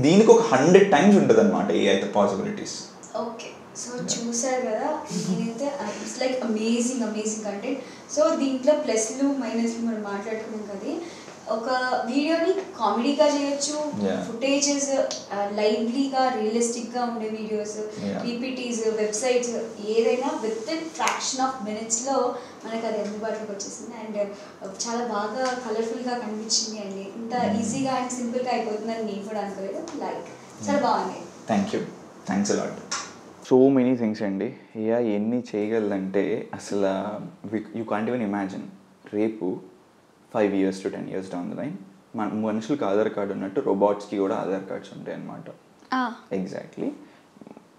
దీనికి ఒక 100 times ఉంటుంది అనమాట ఏఐ పాసిబిలిటీస్. ఓకే, సో చూసారు కదా, నేనైతే it's like amazing content. So దీంట్లో ప్లస్లు మైనస్లు మనం మాట్లాడుకున్నాం కదా. ఒక వీడియోని కామెడీగా చేయొచ్చు, ఫుటేజెస్ లైవ్లీగా రియలిస్టిక్గా ఉండే వీడియోస్, పీపీటీస్, వెబ్సైట్స్, ఏదైనా విత్ ఇన్ ఫ్రాక్షన్ ఆఫ్ మినిట్స్లో మనకు అది అందుబాటులోకి వచ్చేసింది. అండ్ చాలా బాగా కలర్ఫుల్గా కనిపించింది అండి. ఇంత ఈజీగా అండ్ సింపుల్గా అయిపోతుందని నేను కూడా అనుకోలేదు. లైక్ చాలా బాగుంది. Thanks a lot. So many things అండి. ఏఐ ఎన్ని చేయగలదంటే అసలు యూ కాంట్ ఈవెన్ ఇమాజిన్. రేపు 5 years to 10 years down the line మనుషులకు ఆధార్ కార్డు ఉన్నట్టు రోబోట్స్కి కూడా ఆధార్ కార్డ్స్ ఉంటాయి అన్నమాట. ఎగ్జాక్ట్లీ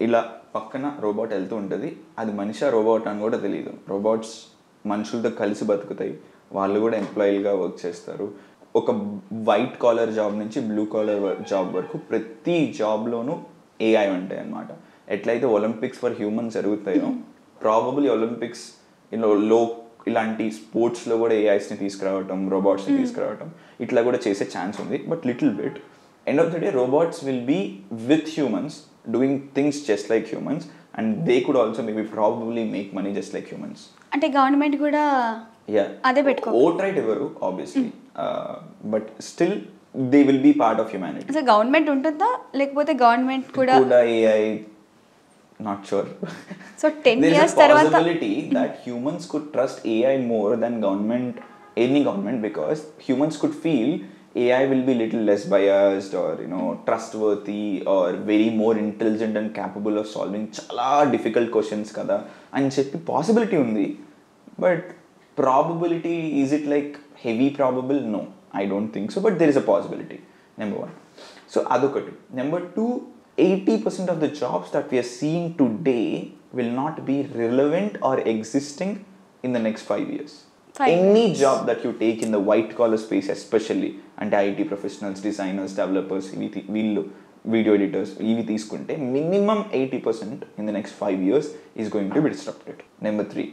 ఇలా పక్కన రోబోట్ వెళ్తూ ఉంటుంది, అది మనిషి రోబోట్ అని కూడా తెలియదు. రోబోట్స్ మనుషులతో కలిసి బతుకుతాయి, వాళ్ళు కూడా ఎంప్లాయీలుగా వర్క్ చేస్తారు. ఒక వైట్ కాలర్ జాబ్ నుంచి బ్లూ కాలర్ జాబ్ వరకు ప్రతి జాబ్లోనూ ఏఐ ఉంటాయి అన్నమాట. ఎట్లయితే ఒలింపిక్స్ ఫర్ హ్యూమన్స్ జరుగుతాయో ప్రాబబ్లీ ఒలింపిక్స్ ఇలాంటి స్పోర్ట్స్లో కూడా ఏఐస్ని తీసుకురావటం, రోబోట్స్ని తీసుకురావటం ఇట్లా కూడా చేసే ఛాన్స్ ఉంది. But little bit end of the day robots will be with humans doing things just like humans and they could also maybe probably make money just like humans. అంటే గవర్నమెంట్ కూడా అదే పెట్టుకో ఓట్ రైట్ ఇవ్వరు obviously, but still they will be part of humanity. అసలు government ఉంటుందా లేకపోతే government కూడా AI not sure. So 10 years tarvata there is a possibility that humans could trust AI more than any government, because humans could feel AI will be little less biased or trustworthy or very more intelligent and capable of solving chala difficult questions kada ani cheppi possibility undi. But probability, is it like heavy probable? No, I don't think so, but there is a possibility. Number 1. So adokati. Number 2, 80% of the jobs that we are seeing today will not be relevant or existing in the next 5 years. Any job that you take in the white collar space, especially and IT professionals, designers, developers, video editors, ivi తీసుకుంటే minimum 80% in the next 5 years is going to be disrupted. Number 3,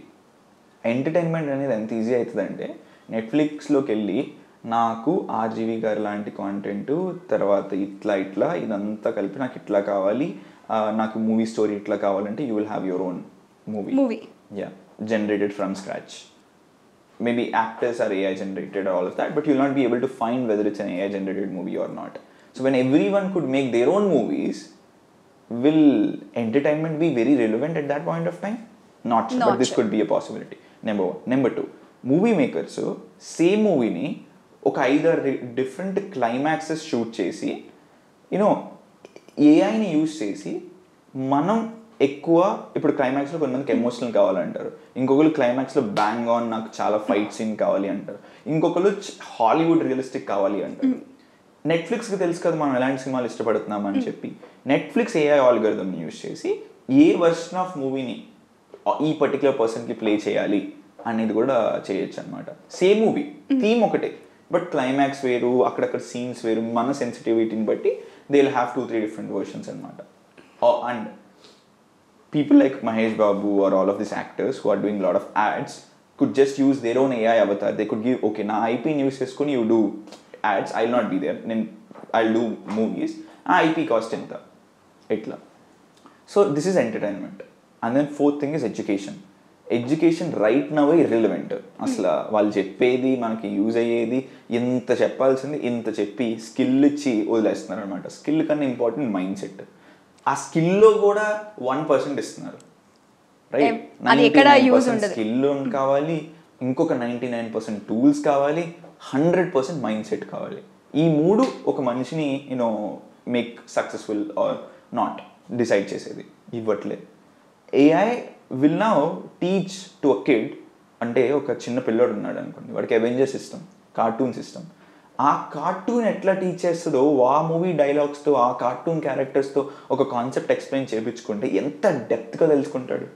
entertainment అనేది ఎంత easy అవుతుందంటే నెట్ఫ్లిక్స్లోకి వెళ్ళి నాకు RGV గారు లాంటి content, తర్వాత ఇట్లా ఇదంతా కలిపి నాకు ఇట్లా కావాలి, నాకు మూవీ స్టోరీ ఇట్లా కావాలంటే you will have your own movie generated from scratch. Maybe actors are AI generated or all of that, but you will not be able to find whether it's an AI generated movie or not. So when everyone could make their own movies, will entertainment be very relevant at that point of time? Not sure, but this could be a possibility. Number 1. Number 2, movie makers same మూవీని ఒక 5 different climaxes shoot చేసి ఏఐని use చేసి మనం ఎక్కువ ఇప్పుడు క్లైమాక్స్లో కొంతమందికి ఎమోషనల్ కావాలంటారు, ఇంకొకరు క్లైమాక్స్లో బ్యాంగ్ ఆన్ నాకు చాలా ఫైట్ సీన్ కావాలి అంటారు, ఇంకొకరు హాలీవుడ్ రియలిస్టిక్ కావాలి అంటారు. నెట్ఫ్లిక్స్కి తెలుసు కదా మనం ఎలాంటి సినిమాలు ఇష్టపడుతున్నాం అని చెప్పి నెట్ఫ్లిక్స్ ఏఐ ఆల్గరిథంని యూజ్ చేసి ఏ వర్షన్ ఆఫ్ మూవీని ఈ పర్టికులర్ పర్సన్కి ప్లే చేయాలి అనేది కూడా చేయొచ్చు అనమాట. సేమ్ మూవీ థీమ్ ఒకటే, బట్ క్లైమాక్స్ వేరు, అక్కడక్కడ సీన్స్ వేరు, మన సెన్సిటివిటీని బట్టి they will have 2-3 different versions అనమాట. And people like Mahesh Babu or all of these actors who are doing a lot of ads could just use their own AI avatar. They could give, okay, na IP news cheskoni you do ads, I'll not be there, then I'll do movies, IP cost enta etla. So this is entertainment. And then fourth thing is education. Education right now irrelevant. అసలు వాళ్ళు చెప్పేది మనకి use అయ్యేది ఇంత చెప్పాల్సింది ఇంత చెప్పి skill ఇచ్చి వదిలేస్తున్నారు అనమాట. స్కిల్ కన్నా ఇంపార్టెంట్ మైండ్ సెట్. ఆ స్కిల్లో కూడా 1% ఇస్తున్నారు, రైట్? 99% స్కిల్ కావాలి, ఇంకొక 99% టూల్స్ కావాలి, 100% మైండ్ సెట్ కావాలి. ఈ మూడు ఒక మనిషిని make successful or not decide చేసేది. ఇవ్వట్లేదు. AI will now teach to a kid, అంటే ఒక చిన్న పిల్లోడు ఉన్నాడు అనుకోండి, వాడికి అవెంజర్స్ ఇష్టం, కార్టూన్స్ ఇష్టం. ఆ కార్టూన్ ఎట్లా టీచ్ చేస్తుందో ఆ మూవీ డైలాగ్స్తో ఆ కార్టూన్ క్యారెక్టర్స్తో ఒక కాన్సెప్ట్ ఎక్స్ప్లెయిన్ చేయించుకుంటే ఎంత డెప్త్గా తెలుసుకుంటాడు.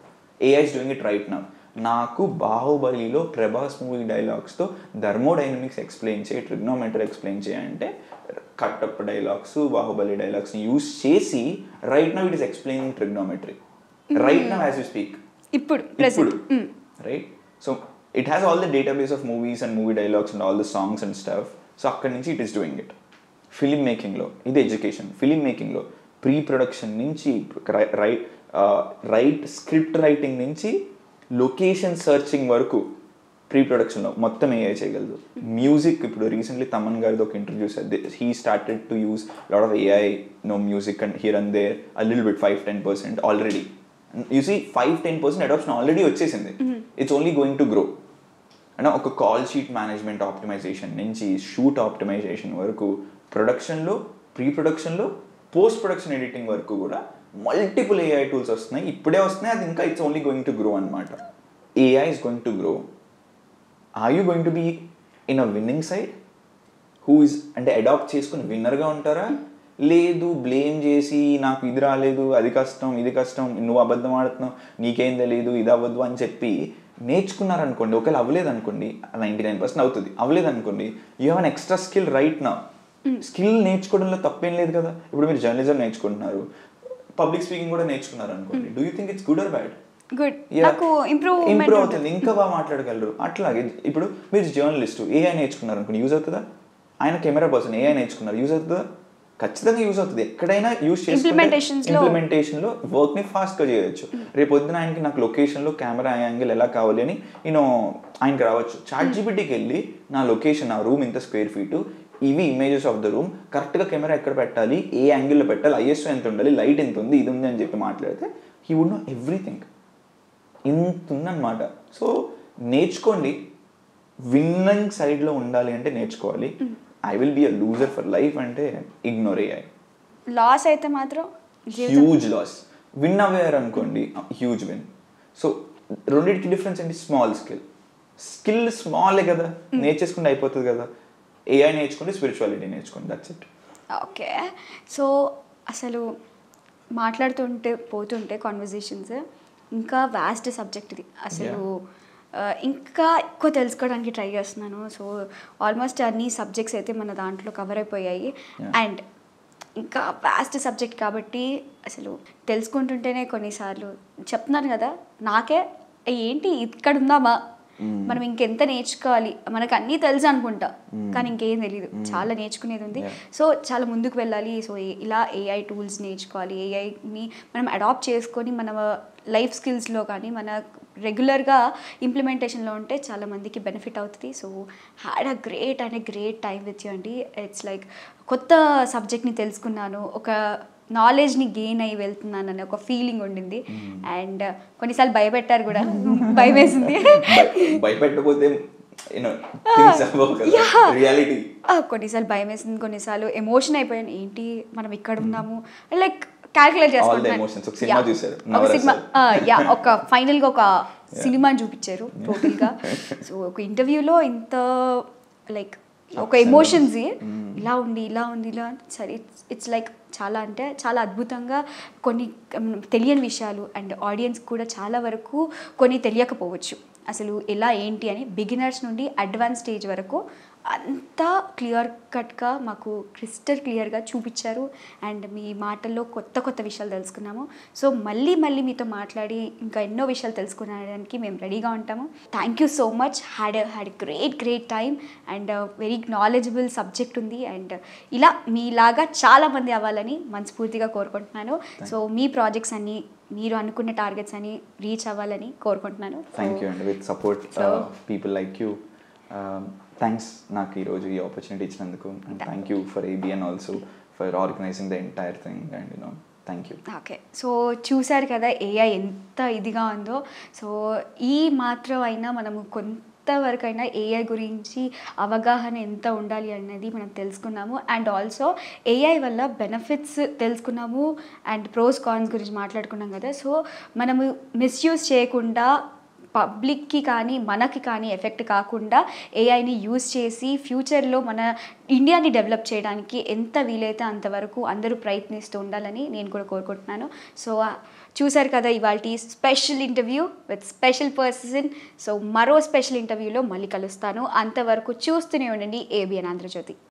AI is doing it right now. నాకు బాహుబలిలో ప్రభాస్ మూవీ డైలాగ్స్తో థర్మోడైనమిక్స్ ఎక్స్ప్లెయిన్ చేయి, ట్రిగ్నోమెట్రీ ఎక్స్ప్లెయిన్ చేయంటే కట్టప్ డైలాగ్స్ బాహుబలి డైలాగ్స్ని యూస్ చేసి right now it is explaining trigonometry right now as we speak. Ippudu present. Right? So it has all the database of movies and movie dialogues and all the songs and stuff. So akkadi nunchi it is doing it. Film making lo idi education. Film making lo pre-production nunchi right script writing nunchi location searching వరకు pre-production లో మొత్తం AI చేయగలదు. Music ఇప్పుడు recently Thaman గారిది ఒక interview sir, he started to use lot of AI music and here and there a little bit 5-10% already. You see 5-10% adoption already వచ్చేసింది. It's only going to grow. అంటే ఒక call sheet management optimisation నుంచి shoot optimisation వరకు, ప్రొడక్షన్లో, pre ప్రొడక్షన్లో, post production editing వరకు కూడా multiple AI tools వస్తున్నాయి. ఇప్పుడే వస్తున్నాయి, అది ఇంకా it's only going to grow అనమాట. AI is going to grow. Are you going to be in a winning side? Who is అంటే అడాప్ట్ చేసుకుని విన్నర్గా ఉంటారా, లేదు బ్లేమ్ చేసి నాకు ఇది రాలేదు, అది కష్టం, ఇది కష్టం, నువ్వు అబద్ధం ఆడుతున్నావు, నీకేం తెలియదు, ఇది అవ్వద్దు అని చెప్పి నేర్చుకున్నారనుకోండి. ఒకవేళ అవ్వలేదు అనుకోండి, 99% అవుతుంది. అవ్వలేదు అనుకోండి, you have an extra skill right now. Skill నేర్చుకోవడంలో తప్పేం లేదు కదా. ఇప్పుడు మీరు జర్నలిజం నేర్చుకుంటున్నారు, పబ్లిక్ స్పీకింగ్ కూడా నేర్చుకున్నారు అనుకోండి. Do you think it's good or bad? Good. నాకు ఇంప్రూవ్ అవుతుంది, ఇంకా బాగా మాట్లాడగలరు. అట్లాగే ఇప్పుడు మీరు జర్నలిస్టు AI నేర్చుకున్నారు అనుకోండి, యూజ్ అవుతుందా? ఆయన కెమెరా పర్సన్ AI నేర్చుకున్నారు, యూజ్ అవుతుందా? ఖచ్చితంగా యూజ్ అవుతుంది. ఎక్కడైనా యూజ్ చేసుకుంటే ఇంప్లిమెంటేషన్లో వర్క్ని ఫాస్ట్గా చేయొచ్చు. రేపు పొద్దున ఆయనకి నాకు లొకేషన్లో కెమెరా యాంగిల్ ఎలా కావాలి అని ఆయనకి రావచ్చు. ChatGPTకి వెళ్ళి నా లొకేషన్, నా రూమ్ ఇంత స్క్వేర్ ఫీటు, ఇవి ఇమేజెస్ ఆఫ్ ద రూమ్, కరెక్ట్గా కెమెరా ఎక్కడ పెట్టాలి, ఏ యాంగిల్లో పెట్టాలి, ISO ఎంత ఉండాలి, లైట్ ఎంత ఉంది, ఇది ఉంది అని చెప్పి మాట్లాడితే హీ వుడ్ నో ఎవ్రీథింగ్. ఇంత ఉందన్నమాట. సో నేర్చుకోండి. విన్నింగ్ సైడ్లో ఉండాలి అంటే నేర్చుకోవాలి. I will be a loser for life అంటే ఇగ్నోర్ AI. లాస్ అయితే మాత్రం హ్యూజ్ లాస్. విన్ అవ్వారు అనుకోండి, హ్యూజ్ విన్. సో రెండింటికి డిఫరెన్స్ ఏంటి? స్మాల్ స్కిల్ స్మాలే కదా, నేర్చేసుకుంటే అయిపోతుంది కదా. AI నేర్చుకుంటే స్పిరిచువాలిటీ నేర్చుకోండి, దట్స్ ఇట్. ఓకే. సో అసలు మాట్లాడుతుంటే పోతుంటే కాన్వర్జేషన్స్ ఇంకా వాస్ట్ సబ్జెక్ట్ ఇది. అసలు ఇంకా ఎక్కువ తెలుసుకోవడానికి ట్రై చేస్తున్నాను. సో ఆల్మోస్ట్ అన్ని సబ్జెక్ట్స్ అయితే మన దాంట్లో కవర్ అయిపోయాయి. అండ్ ఇంకా వాస్ట్ సబ్జెక్ట్ కాబట్టి అసలు తెలుసుకుంటుంటేనే కొన్నిసార్లు చెప్తున్నాను కదా, నాకే ఏంటి ఇక్కడ ఉందామా, మనం ఇంకెంత నేర్చుకోవాలి, మనకు అన్నీ తెలుసు అనుకుంటా, కానీ ఇంకేం తెలియదు, చాలా నేర్చుకునేది ఉంది. సో చాలా ముందుకు వెళ్ళాలి. సో ఇలా AI టూల్స్ నేర్చుకోవాలి, AIని మనం అడాప్ట్ చేసుకొని మన లైఫ్ స్కిల్స్లో కానీ మన రెగ్యులర్గా ఇంప్లిమెంటేషన్లో ఉంటే చాలా మందికి బెనిఫిట్ అవుతుంది. So had a great time with you అండి. ఇట్స్ లైక్ కొత్త సబ్జెక్ట్ని తెలుసుకున్నాను, ఒక నాలెడ్జ్ని గెయిన్ అయ్యి వెళ్తున్నాను అనే ఒక ఫీలింగ్ ఉండింది. అండ్ కొన్నిసార్లు భయపెట్టారు కూడా, భయం వేసింది. భయపెట్టకపోతే కొన్నిసార్లు భయం వేసింది, కొన్నిసార్లు ఎమోషన్ అయిపోయాను. ఏంటి మనం ఇక్కడ ఉన్నాము, లైక్ క్యాల్కులేట్ చేసుకుంటున్నాను. ఒక ఫైనల్గా ఒక సినిమాని చూపించారు టోటల్గా. సో ఒక ఇంటర్వ్యూలో ఇంత లైక్ ఒక ఎమోషన్స్ ఇలా ఉంది సరే, ఇట్స్ లైక్ చాలా అంటే చాలా అద్భుతంగా కొన్ని తెలియని విషయాలు, అండ్ ఆడియన్స్ కూడా చాలా వరకు కొన్ని తెలియకపోవచ్చు అసలు ఎలా ఏంటి అని. బిగినర్స్ నుండి అడ్వాన్స్ స్టేజ్ వరకు అంతా క్లియర్ కట్గా మాకు క్రిస్టల్ క్లియర్గా చూపించారు. అండ్ మీ మాటల్లో కొత్త కొత్త విషయాలు తెలుసుకున్నాము. సో మళ్ళీ మీతో మాట్లాడి ఇంకా ఎన్నో విషయాలు తెలుసుకునడానికి మేము రెడీగా ఉంటాము. Thank you so much. Had great time and very knowledgeable subject ఉంది. అండ్ ఇలా మీలాగా చాలామంది అవ్వాలని మనస్ఫూర్తిగా కోరుకుంటున్నాను. సో మీ ప్రాజెక్ట్స్ అన్నీ మీరు అనుకున్న టార్గెట్స్ అని రీచ్ అవ్వాలని కోరుకుంటున్నాను. థ్యాంక్ యూ అండి. With support people like you. Thanks నాకు ఈరోజు ఈ ఆపర్చునిటీ ఇచ్చినందుకు. And thank you for ABN also for organising the entire thing. And thank you. Okay, so చూశారు కదా AI ఎంత ఇదిగా ఉందో. సో ఈ మాత్రం అయినా మనము కొంతవరకైనా AI గురించి అవగాహన ఎంత ఉండాలి అన్నది మనం తెలుసుకున్నాము. అండ్ ఆల్సో AI వల్ల బెనిఫిట్స్ తెలుసుకున్నాము అండ్ ప్రోస్ కాన్స్ గురించి మాట్లాడుకున్నాం కదా. సో మనము మిస్యూజ్ చేయకుండా పబ్లిక్కి కానీ మనకి కానీ ఎఫెక్ట్ కాకుండా AIని యూజ్ చేసి ఫ్యూచర్లో మన ఇండియాని డెవలప్ చేయడానికి ఎంత వీలైతే అంతవరకు అందరూ ప్రయత్నిస్తూ ఉండాలని నేను కూడా కోరుకుంటున్నాను. సో చూశారు కదా ఇవాల్టి special interview with special person. So మరో స్పెషల్ ఇంటర్వ్యూలో మళ్ళీ కలుస్తాను. అంతవరకు చూస్తూనే ఉండండి ABN ఆంధ్రజ్యోతి.